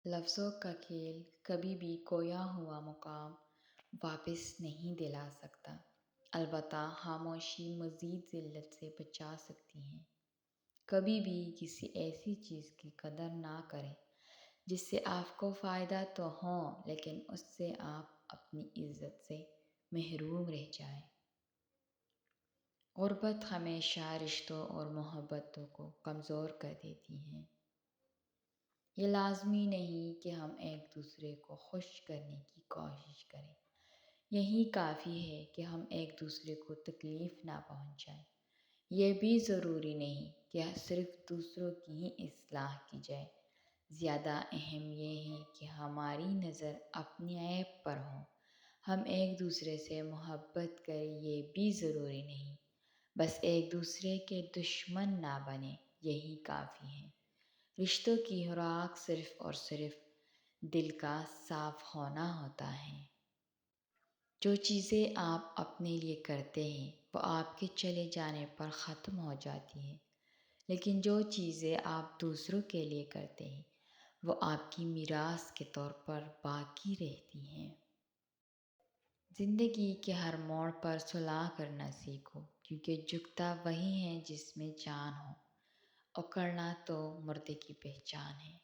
لفظوں کا کھیل کبھی بھی کھویا ہوا مقام واپس نہیں دلا سکتا، البتہ خاموشی مزید ذلت سے بچا سکتی ہے۔ کبھی بھی کسی ایسی چیز کی قدر نہ کریں جس سے آپ کو فائدہ تو ہو لیکن اس سے آپ اپنی عزت سے محروم رہ جائیں۔ غربت ہمیشہ رشتوں اور محبتوں کو کمزور کر دیتی ہے۔ یہ لازمی نہیں کہ ہم ایک دوسرے کو خوش کرنے کی کوشش کریں، یہی کافی ہے کہ ہم ایک دوسرے کو تکلیف نہ پہنچائیں۔ یہ بھی ضروری نہیں کہ صرف دوسروں کی ہی اصلاح کی جائے، زیادہ اہم یہ ہے کہ ہماری نظر اپنی عیب پر ہو۔ ہم ایک دوسرے سے محبت کریں، یہ بھی ضروری نہیں، بس ایک دوسرے کے دشمن نہ بنیں، یہی کافی ہے۔ رشتوں کی خوراک صرف اور صرف دل کا صاف ہونا ہوتا ہے۔ جو چیزیں آپ اپنے لیے کرتے ہیں وہ آپ کے چلے جانے پر ختم ہو جاتی ہیں، لیکن جو چیزیں آپ دوسروں کے لیے کرتے ہیں وہ آپ کی میراث کے طور پر باقی رہتی ہیں۔ زندگی کے ہر موڑ پر صلح کرنا سیکھو، کیونکہ جھکتا وہی ہے جس میں جان ہو، اکڑنا تو مردے کی پہچان ہے۔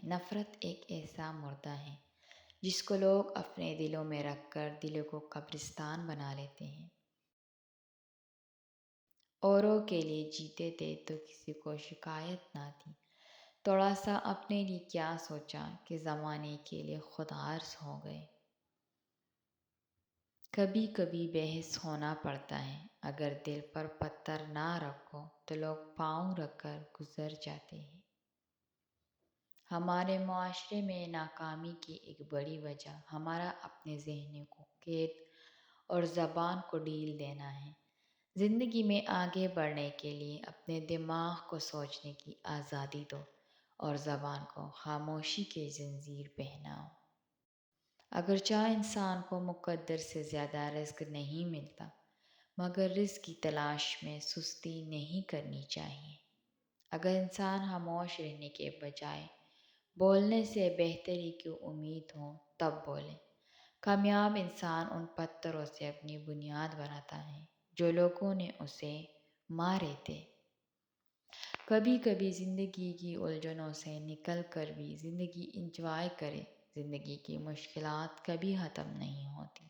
نفرت ایک ایسا مردہ ہے جس کو لوگ اپنے دلوں میں رکھ کر دلوں کو قبرستان بنا لیتے ہیں۔ اوروں کے لیے جیتے تھے تو کسی کو شکایت نہ تھی، تھوڑا سا اپنے لیے کیا سوچا کہ زمانے کے لیے خود غرض ہو گئے۔ کبھی کبھی بحث ہونا پڑتا ہے، اگر دل پر پتھر نہ رکھو تو لوگ پاؤں رکھ کر گزر جاتے ہیں۔ ہمارے معاشرے میں ناکامی کی ایک بڑی وجہ ہمارا اپنے ذہن کو قید اور زبان کو ڈھیل دینا ہے۔ زندگی میں آگے بڑھنے کے لیے اپنے دماغ کو سوچنے کی آزادی دو اور زبان کو خاموشی کی زنجیر پہناؤ۔ اگرچہ انسان کو مقدر سے زیادہ رزق نہیں ملتا، مگر رزق کی تلاش میں سستی نہیں کرنی چاہیے۔ اگر انسان خاموش رہنے کے بجائے بولنے سے بہتری کی امید ہو تب بولے۔ کامیاب انسان ان پتھروں سے اپنی بنیاد بناتا ہے جو لوگوں نے اسے مارے تھے۔ کبھی کبھی زندگی کی الجھنوں سے نکل کر بھی زندگی انجوائے کرے۔ زندگی کی مشکلات کبھی ختم نہیں ہوتی۔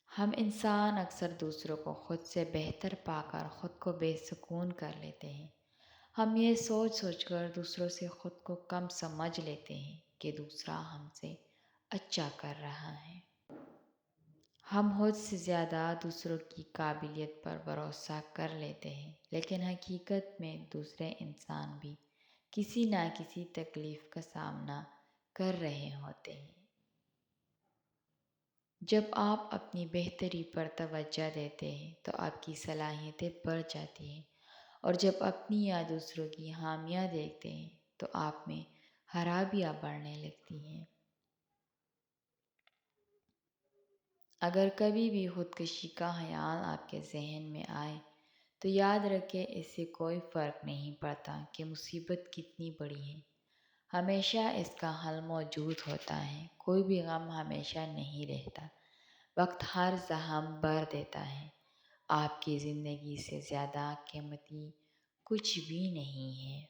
ہم انسان اکثر دوسروں کو خود سے بہتر پا کر خود کو بے سکون کر لیتے ہیں۔ ہم یہ سوچ سوچ کر دوسروں سے خود کو کم سمجھ لیتے ہیں کہ دوسرا ہم سے اچھا کر رہا ہے۔ ہم حد سے زیادہ دوسروں کی قابلیت پر بھروسہ کر لیتے ہیں، لیکن حقیقت میں دوسرے انسان بھی کسی نہ کسی تکلیف کا سامنا کر رہے ہوتے ہیں۔ جب آپ اپنی بہتری پر توجہ دیتے ہیں تو آپ کی صلاحیتیں بڑھ جاتی ہیں، اور جب اپنی یا دوسروں کی خامیاں دیکھتے ہیں تو آپ میں خرابیاں بڑھنے لگتی ہیں۔ اگر کبھی بھی خودکشی کا خیال آپ کے ذہن میں آئے تو یاد رکھیں، اس سے کوئی فرق نہیں پڑتا کہ مصیبت کتنی بڑی ہے، ہمیشہ اس کا حل موجود ہوتا ہے۔ کوئی بھی غم ہمیشہ نہیں رہتا، وقت ہر زخم بھر دیتا ہے۔ آپ کی زندگی سے زیادہ قیمتی کچھ بھی نہیں ہے۔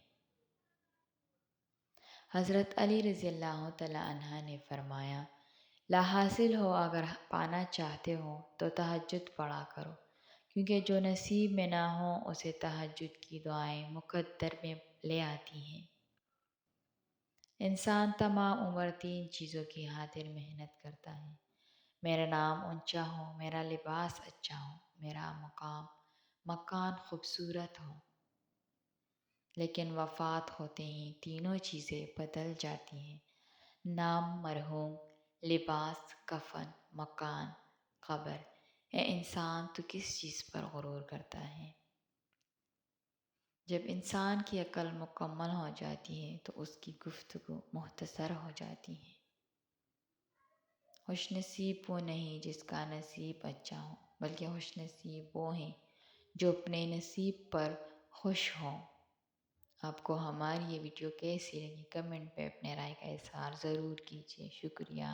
حضرت علی رضی اللہ تعالیٰ عنہ نے فرمایا، لا حاصل ہو اگر پانا چاہتے ہو تو تہجد پڑھا کرو، کیونکہ جو نصیب میں نہ ہو اسے تہجد کی دعائیں مقدر میں لے آتی ہیں۔ انسان تمام عمر تین چیزوں کی خاطر محنت کرتا ہے: میرا نام اونچا ہو، میرا لباس اچھا ہو، میرا مکان خوبصورت ہو۔ لیکن وفات ہوتے ہی تینوں چیزیں بدل جاتی ہیں: نام مرحوم، لباس کفن، مکان قبر۔ اے انسان، تو کس چیز پر غرور کرتا ہے؟ جب انسان کی عقل مکمل ہو جاتی ہے تو اس کی گفتگو مختصر ہو جاتی ہے۔ خوش نصیب وہ نہیں جس کا نصیب اچھا ہو، بلکہ خوش نصیب وہ ہیں جو اپنے نصیب پر خوش ہوں۔ آپ کو ہماری یہ ویڈیو کیسی لگی کمنٹ پہ اپنے رائے کا اظہار ضرور کیجیے. شکریہ.